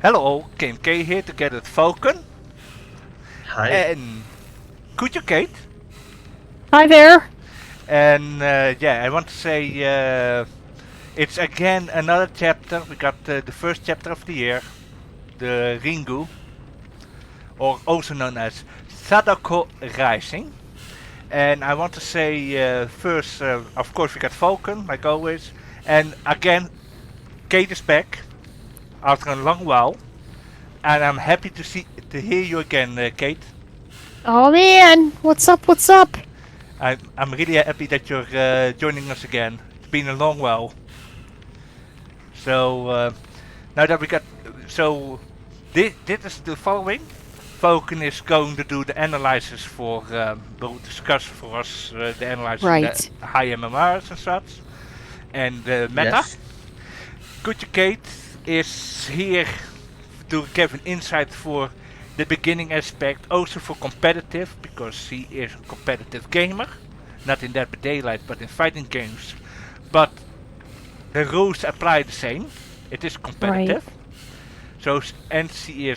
Hello, K.M.K here together with Falcon Hi. and Cujo Kate. Hi there. And yeah, I want to say it's again another chapter. We got the first chapter of the year, the Ringu, or also known as Sadako Rising. And I want to say first, of course, we got Falcon, like always. And again, Kate is back after a long while. And I'm happy to hear you again, Kate. Oh man, what's up? What's up? I'm really happy that you're joining us again. It's been a long while. So now that we got, so this is the following. Falcon is going to do the analysis for, will discuss for us the analysis Right. of the high MMRs and such, and the meta. Yes. Kuja Kate is here to give an insight for the beginning aspect, also for competitive, because she is a competitive gamer, not in Dead by Daylight, but in fighting games. But the rules apply the same. It is competitive. So and she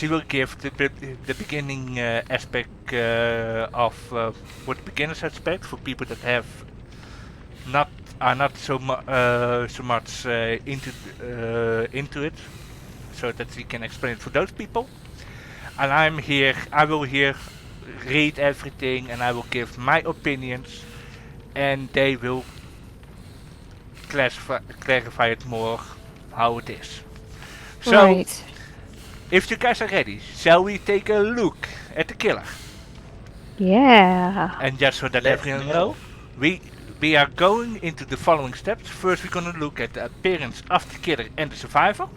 will give the beginning aspect of what beginners aspect for people that have are not so much into it, so that we can explain it for those people. And I'm here. I will here read everything, and I will give my opinions, and they will clarify it more how it is. So, Right. if you guys are ready, shall we take a look at the killer? Yeah. And just so that Let's everyone go. know, we are going into the following steps. First, we're gonna look at the appearance of the killer and the survivor.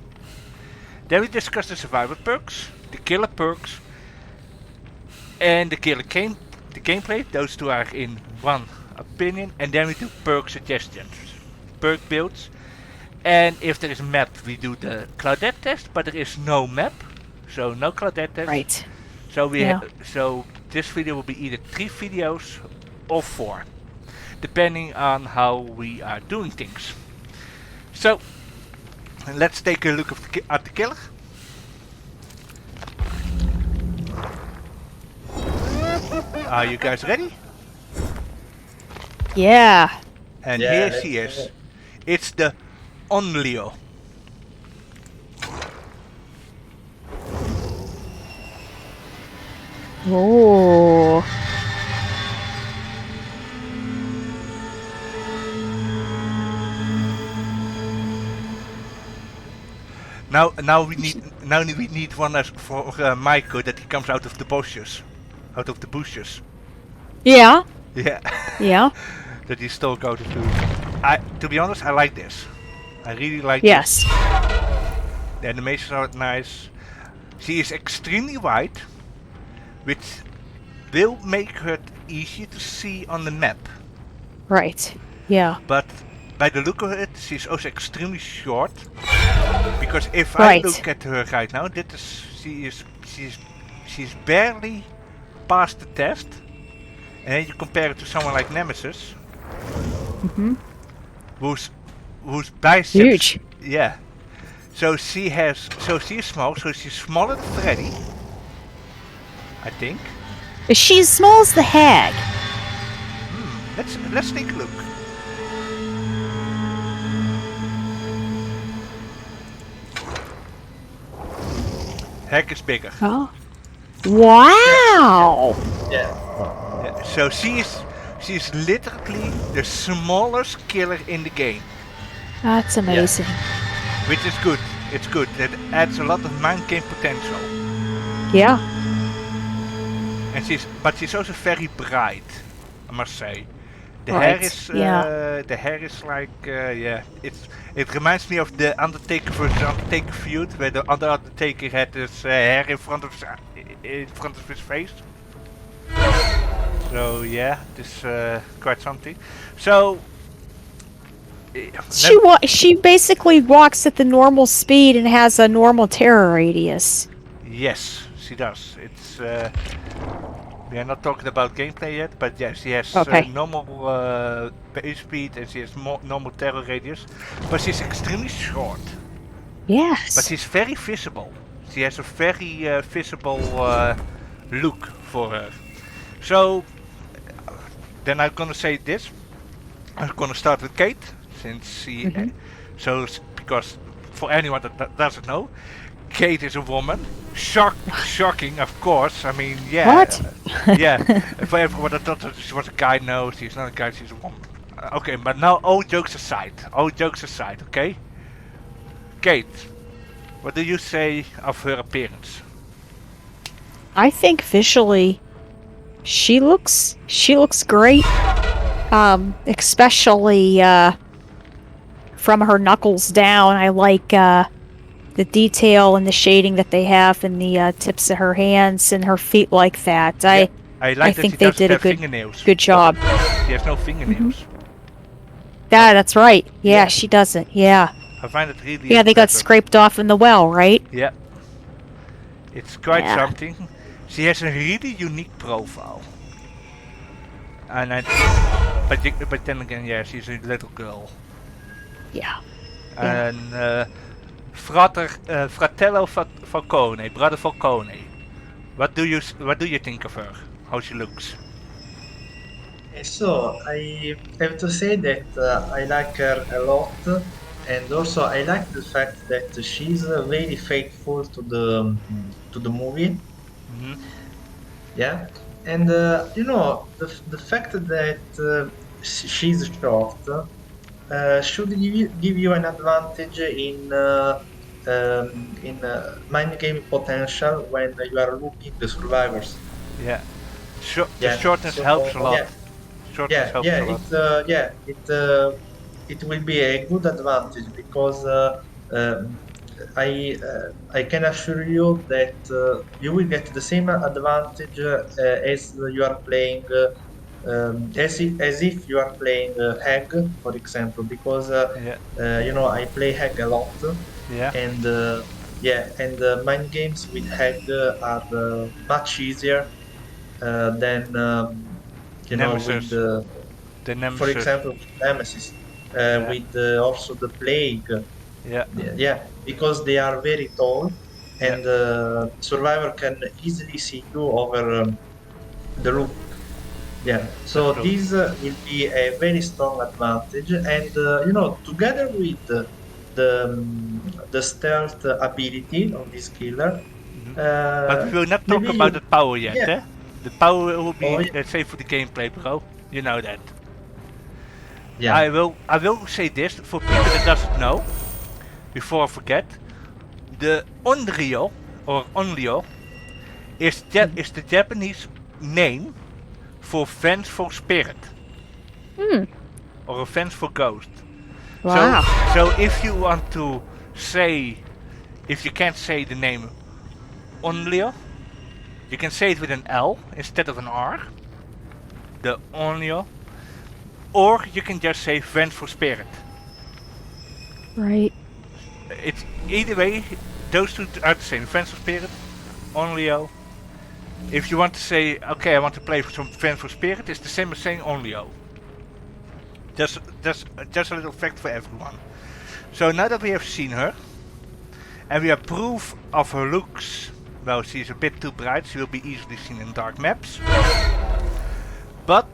Then we discuss the survivor perks, the killer perks, and the gameplay. Those two are in one opinion. And then we do perk suggestions, perk builds. And if there is a map, we do the Claudette test, but there is no map, so no Claudette test. Right. So Yeah. so this video will be either 3 videos or 4, depending on how we are doing things. So let's take a look at the killer. Are you guys ready? Yeah. And Yeah, here let's she do is. it. It's the Onlyo. Oh. Now we need one as for Michael, that he comes out of the bushes, Yeah. Yeah, Yeah. that he stalk out of the. To be honest, I like this. I really like Yes. this. The animations are nice. She is extremely wide, which will make her easier to see on the map. Right. Yeah. But by the look of it, she's also extremely short. Because if Right. I look at her right now, she's barely passed the test. And then you compare it to someone like Nemesis, whose biceps. Huge. Yeah. So she is small. So she's smaller than Freddy, I think. She's small as the hag. Let's take a look. Heck is bigger. Oh. Wow. Yeah. Yeah, so she's literally the smallest killer in the game, That's amazing. which is good. It's good. That adds a lot of mind game potential. Yeah. And she's also very bright, I must say. The Right, hair is like yeah. It reminds me of the Undertaker versus Undertaker feud, where the other Undertaker had his hair in front of his face. So yeah, this quite something. So She basically walks at the normal speed and has a normal terror radius. yes, she does. It's we are not talking about gameplay yet, but yes, she has Okay. normal base speed and she has normal terror radius, but she's extremely short. Yes. But she's very visible. She has a very visible look for her. So then I'm gonna say this. I'm gonna start with Kate, since she. Because for anyone that doesn't know, Kate is a woman. Shocking, of course. I mean, yeah. What? Yeah. For everyone that thought that she was a guy, no, she's not a guy. She's a woman. Okay, but now all jokes aside. Okay. Kate, what do you say of her appearance? I think visually, she looks great. Especially from her knuckles down. I like the detail and the shading that they have in the tips of her hands and her feet like that. I I think they did a good job. She has no fingernails. Yeah, that's right. Yeah, she doesn't. Yeah. I find it really. Yeah, they got scraped off in the well, right? Yeah. It's quite something. She has a really unique profile. And but then again, yeah, she's a little girl. Yeah. And Fratello Falcone, brother Falcone. What do you think of her? How she looks? So I have to say that I like her a lot, and also I like the fact that she's very faithful to the movie. Yeah, and the fact that she's short should give you an advantage mind game potential when you are looking the survivors. Yeah, the shortness helps a lot. Yeah. It will be a good advantage because I can assure you that you will get the same advantage as you are playing as if you are playing Hag, for example, because I play Hag a lot, and mind games with Hag are much easier than Nemesis. with Nemesis. For example, with Nemesis, with also the Plague. Because they are very tall, and Survivor can easily see you over the roof. Yeah, so this will be a very strong advantage, and together with the stealth ability of this killer. But we will not talk about the power yet, eh? The power will be, let's say, for the gameplay, bro. You know that. Yeah. I will say this for people that doesn't know. Before I forget, the Onryo or Onryo is the Japanese name for vengeful spirit. Or a vengeful ghost. Wow. So if you want to say, if you can't say the name Onryo, you can say it with an L instead of an R. The Onryo. Or you can just say vengeful spirit. Right. It's either way, those two are the same. Vengeful spirit, Onryo. If you want to say, okay, I want to play for some vengeful spirit, it's the same as saying Onryo. Just a little fact for everyone. So now that we have seen her, and we have proof of her looks, well, she's a bit too bright, she will be easily seen in dark maps. But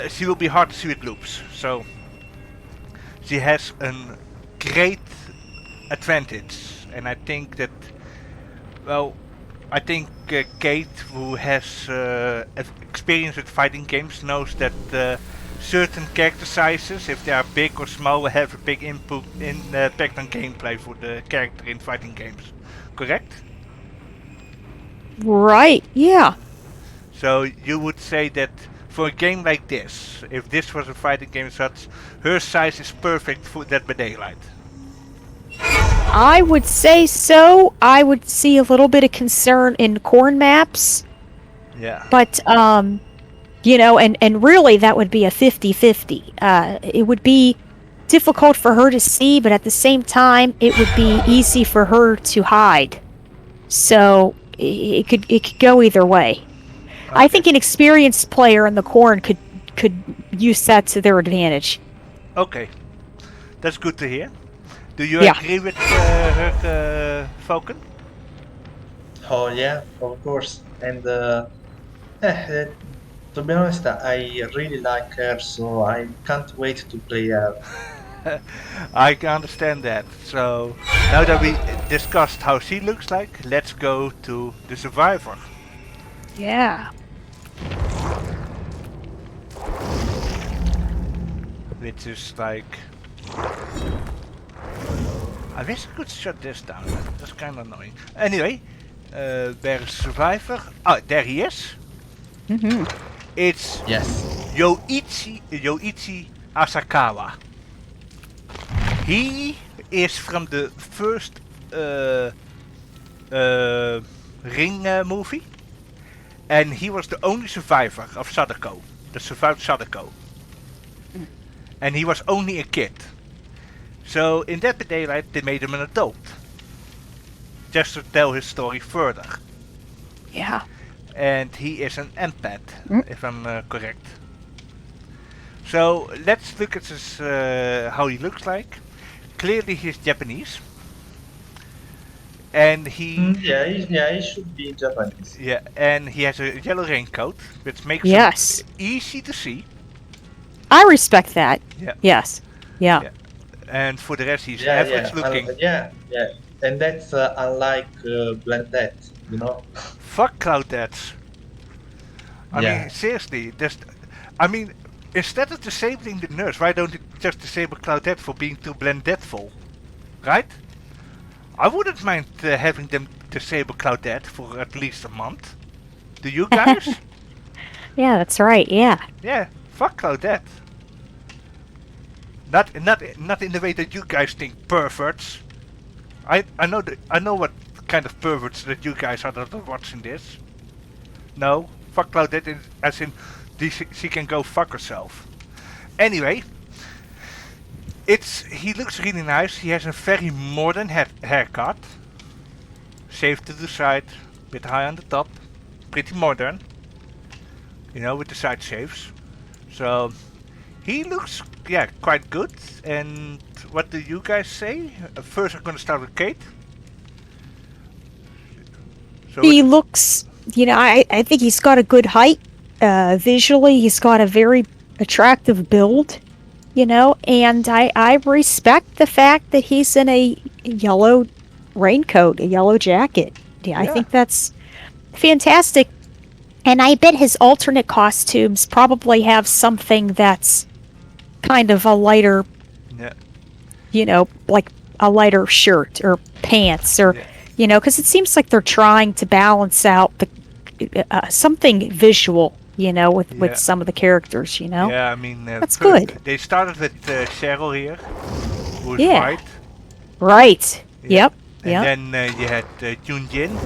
she will be hard to see with loops, so she has a great advantage. And I think that, well, I think Kate, who has experience with fighting games, knows that certain character sizes, if they are big or small, will have a big impact on gameplay for the character in fighting games. Correct? Right, yeah. So you would say that for a game like this, if this was a fighting game such, her size is perfect for Dead by Daylight. I would say so. I would see a little bit of concern in corn maps. Yeah. But, and really that would be a 50-50. It would be difficult for her to see, but at the same time, it would be easy for her to hide. So it could go either way. Okay. I think an experienced player in the corn could use that to their advantage. Okay, that's good to hear. Do you agree with her, Falcon? Oh yeah, of course. And to be honest, I really like her, so I can't wait to play her. I can understand that. So now that we discussed how she looks like, let's go to the survivor. Yeah. Which is like... I wish I could shut this down. That's kind of annoying. Anyway, where is survivor? Oh, there he is. It's Yoichi Asakawa. He is from the first Ring movie, and he was the only survivor of Sadako, that survived Sadako, and he was only a kid. So in Dead by Daylight they made him an adult, just to tell his story further. Yeah. And he is an empath, if I'm correct. So let's look at his, how he looks like. Clearly he's Japanese. And he... he should be Japanese. Yeah, and he has a yellow raincoat, which makes him easy to see. I respect that. Yeah. Yes. Yeah. And for the rest, he's average looking. And that's unlike Blendette, you know? Fuck Claudettes. I mean, seriously, instead of disabling the nurse, why don't you just disable Claudette for being too Blendetful? Right? I wouldn't mind having them disable Claudette for at least a month. Do you guys? Yeah, that's right, yeah. Yeah, fuck Claudette. Not in the way that you guys think, perverts. I know what kind of perverts that you guys are that are watching this. No, fuck Claudette as in she can go fuck herself. Anyway, he looks really nice. He has a very modern haircut, shaved to the side, bit high on the top, pretty modern. You know, with the side shaves. So he looks quite good. And what do you guys say? First I'm gonna start with Kate. So he looks, I think he's got a good height. Visually, he's got a very attractive build, and I respect the fact that he's in a yellow raincoat, a yellow jacket. Yeah, I think that's fantastic. And I bet his alternate costumes probably have something that's kind of a lighter, like a lighter shirt or pants or, because it seems like they're trying to balance out the something visual, with some of the characters, Yeah, I mean, that's good. They started with Cheryl here, who's white. Right. Yep. And then you had Jun Jin.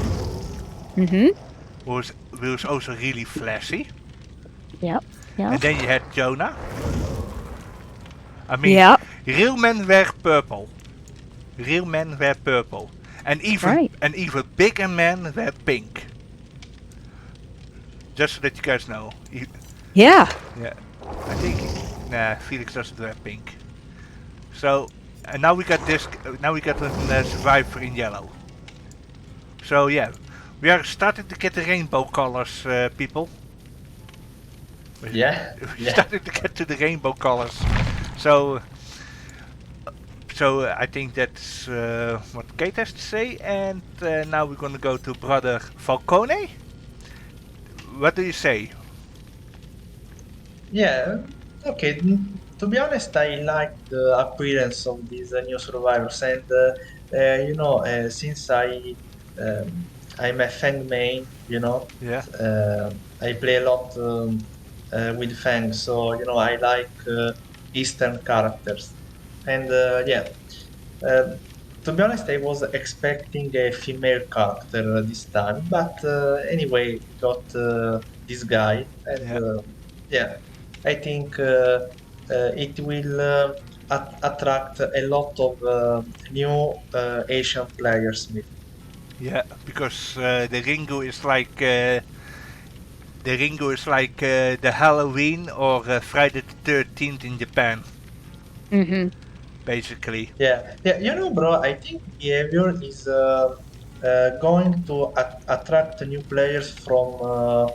Who's also really flashy. Yep. And then you had Jonah. I mean, real men wear purple. Real men wear purple. And even bigger men wear pink. Just so that you guys know. Yeah. I think Felix doesn't wear pink. So, and now we got this. Now we got a survivor in yellow. So yeah, we are starting to get the rainbow colors, people. We're starting to get to the rainbow colors. So I think that's what Kate has to say. And now we're gonna go to brother Falcone. What do you say? Yeah, okay. To be honest, I like the appearance of these new survivors, and since I'm a Fang main, I play a lot with Fang, so I like Eastern characters, and to be honest, I was expecting a female character this time, but anyway, got this guy, and I think it will attract a lot of new Asian players. Maybe. Yeah, because the Ringo is like the Halloween or Friday the 13th in Japan. basically. Yeah, yeah. You know, bro, I think behavior is going to attract new players from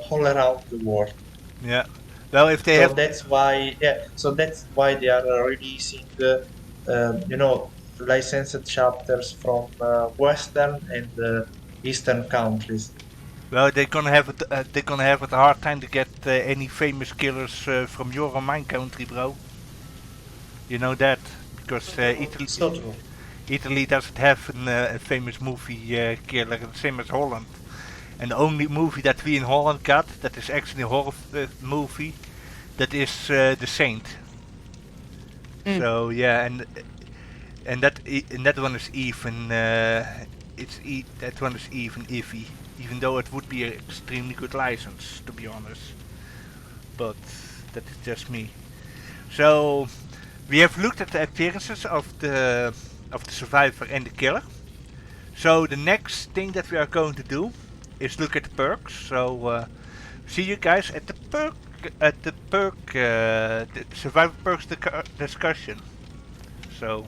all around the world. Yeah. Well, if they So have, that's why, yeah. So that's why they are releasing, you know, licensed chapters from Western and Eastern countries. well, they're gonna have it a hard time to get any famous killers from your or mine country, bro. You know that because So true. Italy doesn't have a famous movie killer, the same as Holland. And the only movie that we in Holland got that is actually a horror movie, that is The Saint. So yeah, and that one is even. That one is even iffy, even though it would be an extremely good license, to be honest. But that is just me. So we have looked at the appearances of the survivor and the killer. So the next thing that we are going to do is look at the perks. So see you guys at the survivor perks discussion. So